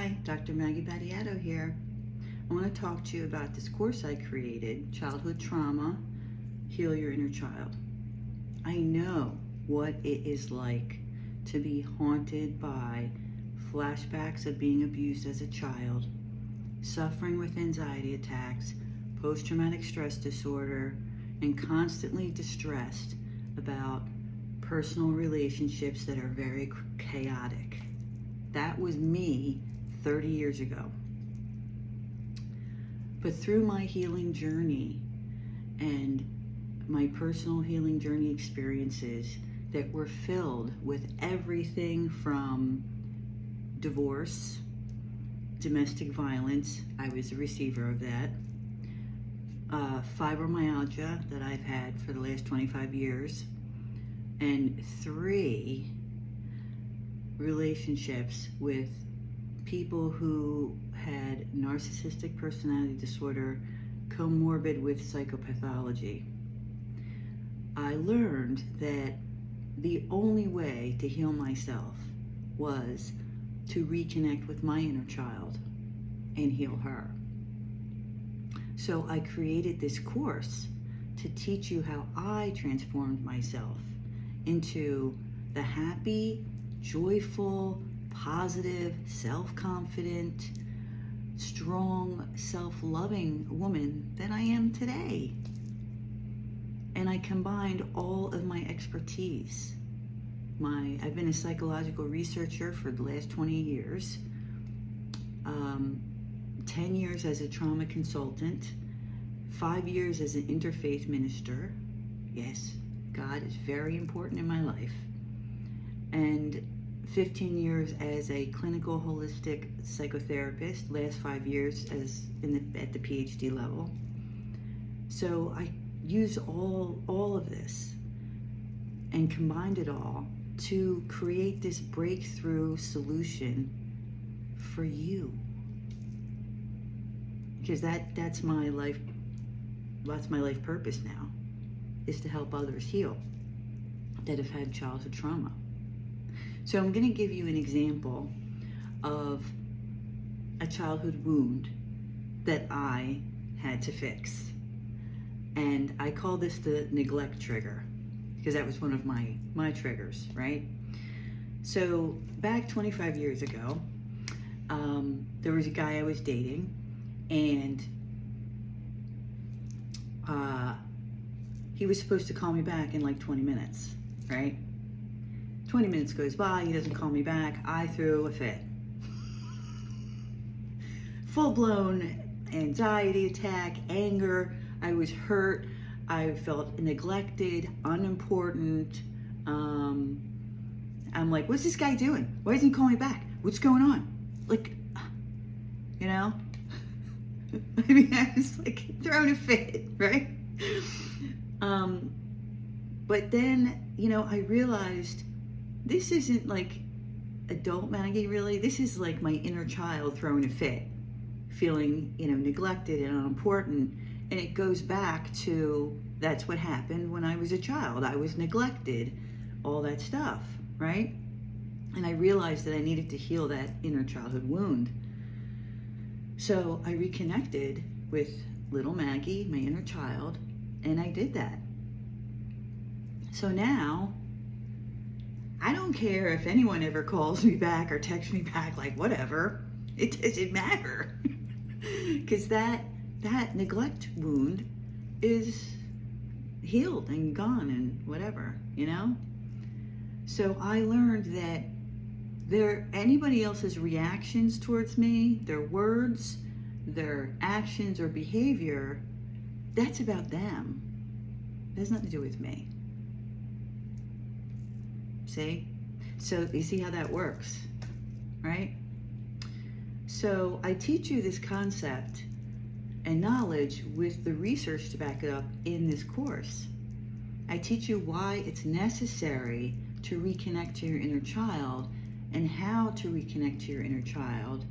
Hi, Dr. Maggie Battiato here. I want to talk to you about this course I created, Childhood Trauma, Heal Your Inner Child. I know what it is like to be haunted by flashbacks of being abused as a child, suffering with anxiety attacks, post-traumatic stress disorder, and constantly distressed about personal relationships that are very chaotic. That was me 30 years ago. But through my healing journey and my personal healing journey experiences that were filled with everything from divorce, domestic violence, I was a receiver of that, fibromyalgia that I've had for the last 25 years, and 3 relationships with people who had narcissistic personality disorder comorbid with psychopathology. I learned that the only way to heal myself was to reconnect with my inner child and heal her. So I created this course to teach you how I transformed myself into the happy, joyful, positive, self-confident, strong, self-loving woman that I am today. And I combined all of my expertise. I've been a psychological researcher for the last 20 years, 10 years as a trauma consultant, 5 years as an interfaith minister. Yes, God is very important in my life. And 15 years as a clinical holistic psychotherapist, last 5 years at the PhD level. So I use all of this and combined it all to create this breakthrough solution for you. Because that's my life purpose now, is to help others heal that have had childhood trauma. So I'm going to give you an example of a childhood wound that I had to fix. And I call this the neglect trigger, because that was one of my triggers, right? So back 25 years ago, there was a guy I was dating, and he was supposed to call me back in like 20 minutes, right? 20 minutes goes by, he doesn't call me back. I threw a fit. Full-blown anxiety attack, anger. I was hurt. I felt neglected, unimportant. I'm like, what's this guy doing? Why doesn't he call me back? What's going on? Like, you know? I mean, I was like throwing a fit, right? But then, I realized this isn't like adult Maggie, really. This is like my inner child throwing a fit, feeling, neglected and unimportant. And it goes back to, that's what happened when I was a child. I was neglected, all that stuff, right? And I realized that I needed to heal that inner childhood wound. So I reconnected with little Maggie, my inner child, and I did that. So now, I don't care if anyone ever calls me back or texts me back, like whatever. It doesn't matter. Because that neglect wound is healed and gone and whatever, So I learned that anybody else's reactions towards me, their words, their actions or behavior, that's about them. It has nothing to do with me. See? So you see how that works, right? So I teach you this concept and knowledge with the research to back it up in this course. I teach you why it's necessary to reconnect to your inner child and how to reconnect to your inner child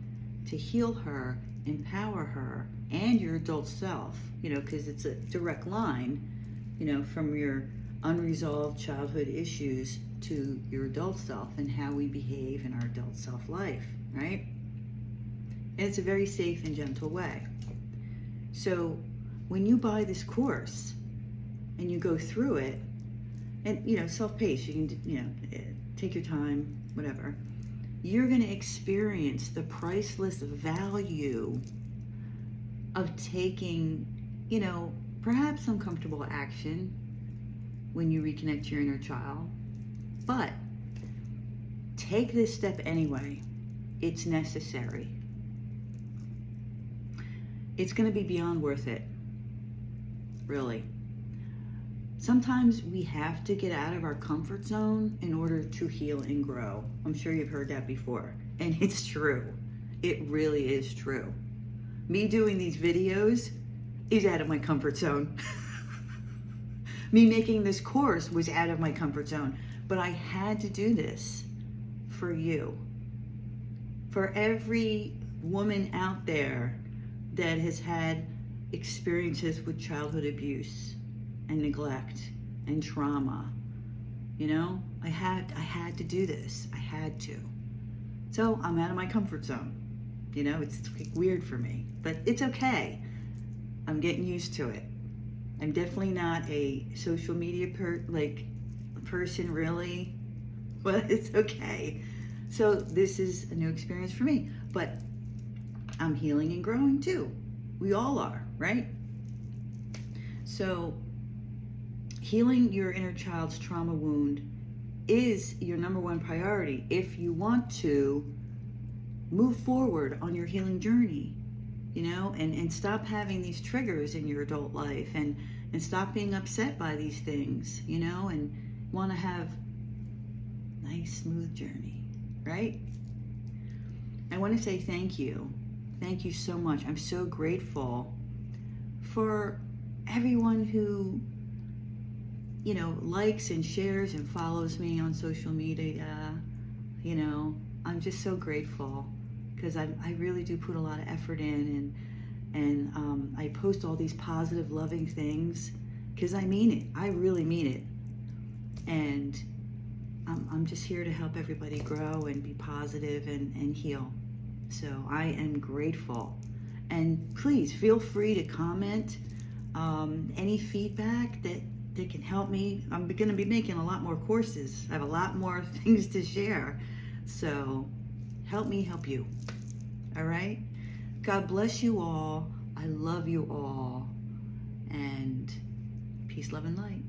to heal her, empower her, and your adult self, because it's a direct line, from your unresolved childhood issues to your adult self and how we behave in our adult self life, right? And it's a very safe and gentle way. So when you buy this course and you go through it, and self-paced, you can take your time, whatever, you're going to experience the priceless value of taking, perhaps uncomfortable action when you reconnect your inner child. But take this step anyway. It's necessary. It's going to be beyond worth it. Really. Sometimes we have to get out of our comfort zone in order to heal and grow. I'm sure you've heard that before. And it's true. It really is true. Me doing these videos is out of my comfort zone. Me making this course was out of my comfort zone. But I had to do this for you. For every woman out there that has had experiences with childhood abuse and neglect and trauma. I had to do this. I had to. So I'm out of my comfort zone. It's weird for me, but it's okay. I'm getting used to it. I'm definitely not a social media person really, but it's okay. So this is a new experience for me, but I'm healing and growing too. We all are, right? So healing your inner child's trauma wound is your number one priority if you want to move forward on your healing journey, and stop having these triggers in your adult life and stop being upset by these things, and want to have a nice, smooth journey, right? I want to say thank you. Thank you so much. I'm so grateful for everyone who, likes and shares and follows me on social media. I'm just so grateful because I really do put a lot of effort in and I post all these positive, loving things because I mean it. I really mean it. And I'm just here to help everybody grow and be positive and heal. So I am grateful. And please feel free to comment any feedback that can help me. I'm going to be making a lot more courses. I have a lot more things to share. So help me help you. All right? God bless you all. I love you all. And peace, love, and light.